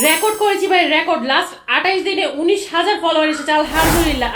Record করেছি ভাই, record. Last 28 দিনে 19,000 ফলোয়ার এসেছে, আলহামদুলিল্লাহ।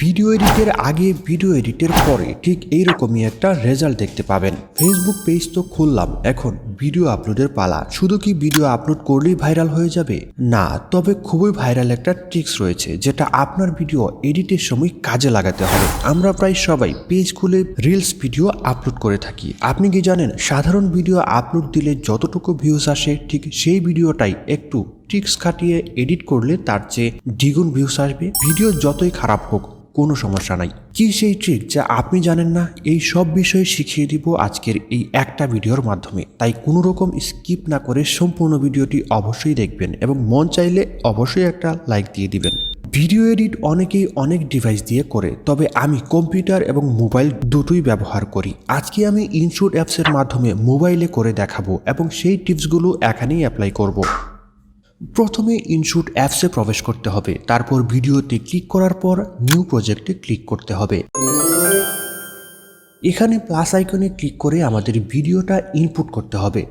ভিডিও এডিটের আগে ভিডিও এডিটের পরে ঠিক এইরকমই একটা রেজাল্ট দেখতে পাবেন। ফেসবুক পেজ তো খুললাম, এখন ভিডিও আপলোডের পালা। শুধু কি ভিডিও আপলোড করলেই ভাইরাল হয়ে যাবে? না, তবে খুবই ভাইরাল একটা ট্রিক্স রয়েছে যেটা আপনার ভিডিও এডিটের সময় কাজে লাগাতে হবে। আমরা প্রায় সবাই পেজ খুলে রিলস ভিডিও আপলোড করে থাকি। আপনি কি জানেন সাধারণ ভিডিও আপলোড দিলে যতটুকু ভিউজ আসে ঠিক সেই ভিডিওটাই একটু ট্রিক্স খাটিয়ে এডিট করলে তার চেয়ে দ্বিগুণ ভিউজ আসবে। ভিডিও যতই খারাপ হোক কোনো সমস্যা নাই। কি সেই ট্রিক যা আপনি জানেন না? এই সব বিষয়ে শিখিয়ে দিব আজকের এই একটা ভিডিওর মাধ্যমে। তাই কোনো রকম স্কিপ না করে সম্পূর্ণ ভিডিওটি অবশ্যই দেখবেন এবং মন চাইলে অবশ্যই একটা লাইক দিয়ে দিবেন। ভিডিও এডিট অনেকেই অনেক ডিভাইস দিয়ে করে, তবে আমি কম্পিউটার এবং মোবাইল দুটোই ব্যবহার করি। আজকে আমি ইনশট অ্যাপসের মাধ্যমে মোবাইলে করে দেখাবো এবং সেই টিপসগুলো এখানেই অ্যাপ্লাই করব। প্রথমে ইনশট অ্যাপসে প্রবেশ করতে হবে, তারপর ভিডিওতে ক্লিক করার পর নিউ প্রজেক্টে ক্লিক করতে হবে। এখানে প্লাস আইকনে ক্লিক করে আমাদের ভিডিওটা ইনপুট করতে হবে।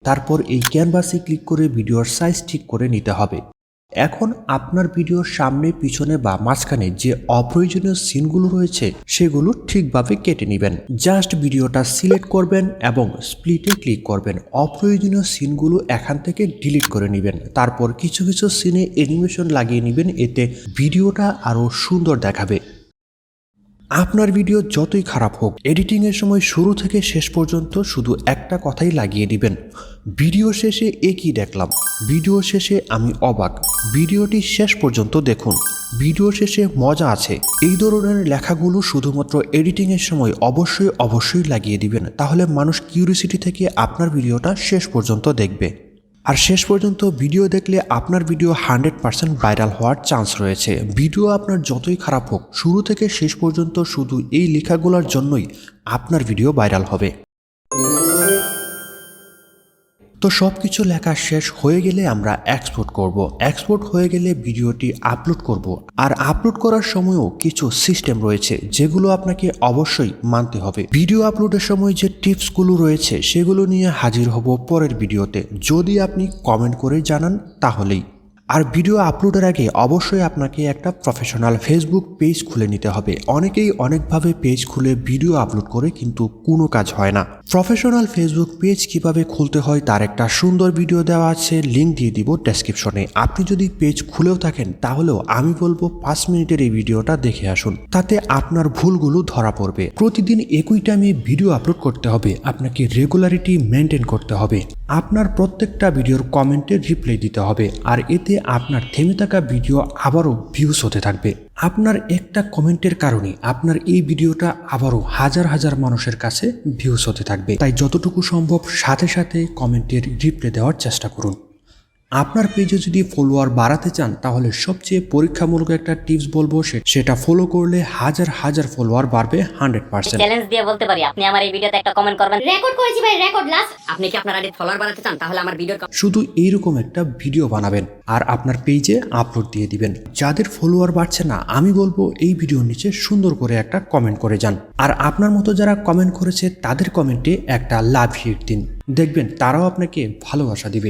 তারপর এই ক্যানভাসে ক্লিক করে ভিডিওর সাইজ ঠিক করে নিতে হবে। এখন আপনার ভিডিওর সামনে, পিছনে বা মাঝখানে যে অপ্রয়োজনীয় সিনগুলো রয়েছে সেগুলো ঠিকভাবে কেটে নেবেন। জাস্ট ভিডিওটা সিলেক্ট করবেন এবং স্প্লিটে ক্লিক করবেন। অপ্রয়োজনীয় সিনগুলো এখান থেকে ডিলিট করে নেবেন। তারপর কিছু কিছু সিনে অ্যানিমেশন লাগিয়ে নেবেন, এতে ভিডিওটা আরও সুন্দর দেখাবে। আপনার ভিডিও যতই খারাপ হোক, এডিটিংয়ের সময় শুরু থেকে শেষ পর্যন্ত শুধু একটা কথাই লাগিয়ে দিবেন, ভিডিও শেষে কি দেখলাম, ভিডিও শেষে আমি অবাক, ভিডিওটি শেষ পর্যন্ত দেখুন, ভিডিও শেষে মজা আছে। এই ধরনের লেখাগুলো শুধুমাত্র এডিটিংয়ের সময় অবশ্যই লাগিয়ে দিবেন। তাহলে মানুষ কিউরিওসিটি থেকে আপনার ভিডিওটা শেষ পর্যন্ত দেখবে। আর শেষ পর্যন্ত ভিডিও দেখলে আপনার ভিডিও 100% ভাইরাল হওয়ার চান্স রয়েছে। ভিডিও আপনার যতই খারাপ হোক, শুরু থেকে শেষ পর্যন্ত শুধু এই লেখাগুলোর জন্যই আপনার ভিডিও ভাইরাল হবে। তো সব কিছু লেখা শেষ হয়ে গেলে আমরা এক্সপোর্ট করব। এক্সপোর্ট হয়ে গেলে ভিডিওটি আপলোড করব। আর আপলোড করার সময়ও কিছু সিস্টেম রয়েছে যেগুলো আপনাকে অবশ্যই মানতে হবে। ভিডিও আপলোডের সময় যে টিপসগুলো রয়েছে সেগুলো নিয়ে হাজির হব পরের ভিডিওতে। যদি আপনি কমেন্ট করে জানান তাহলেই। আর ভিডিও আপলোডের আগে অবশ্যই আপনাকে একটা প্রফেশনাল ফেসবুক পেজ খুলে নিতে হবে। অনেকেই অনেকভাবে পেজ খুলে ভিডিও আপলোড করে কিন্তু কোনো কাজ হয় না। প্রফেশনাল ফেসবুক পেজ কিভাবে খুলতে হয় তার একটা সুন্দর ভিডিও দেওয়া আছে, লিঙ্ক দিয়ে দিব ডেসক্রিপশনে। আপনি যদি পেজ খুলেও থাকেন তাহলেও আমি বলবো 5 মিনিটের এই ভিডিওটা দেখে আসুন, তাতে আপনার ভুলগুলো ধরা পড়বে। প্রতিদিন একই টাইমে ভিডিও আপলোড করতে হবে, আপনাকে রেগুলারিটি মেনটেন করতে হবে। আপনার প্রত্যেকটা ভিডিওর কমেন্টে রিপ্লাই দিতে হবে, আর এতে আপনার থেমে থাকা ভিডিও আবারও ভিউজ হতে থাকবে। আপনার একটা কমেন্টের কারণে আপনার এই ভিডিওটা আবারও হাজার মানুষের কাছে ভিউজ হতে থাকবে। তাই যতটুকু সম্ভব সাথে সাথে কমেন্টের রিপ্লাই দেওয়ার চেষ্টা করুন। আপনার পেজে যদি ফলোয়ার বাড়াতে চান তাহলে সবচেয়ে পরীক্ষামূলক একটা টিপস বলবো, সেটা ফলো করলে হাজার ফলোয়ার বাড়বে 100%। চ্যালেঞ্জ দিয়ে বলতে পারি, আপনি আমার এই ভিডিওতে একটা কমেন্ট করবেন, রেকর্ড করেছি ভাই, রেকর্ড। লাস্ট আপনি কি আপনার আইডি ফলোয়ার বাড়াতে চান, তাহলে আমার ভিডিওর শুধু এইরকম একটা ভিডিও বানাবেন আর আপনার পেজে আপলোড দিয়ে দিবেন। যাদের ফলোয়ার বাড়ছে না, আমি বলবো এই ভিডিওর নিচে সুন্দর করে একটা কমেন্ট করে যান। আর আপনার মতো যারা কমেন্ট করেছে তাদের কমেন্টে একটা লাভ হিট দিন, দেখবেন তারাও আপনাকে ভালোবাসা দিবে।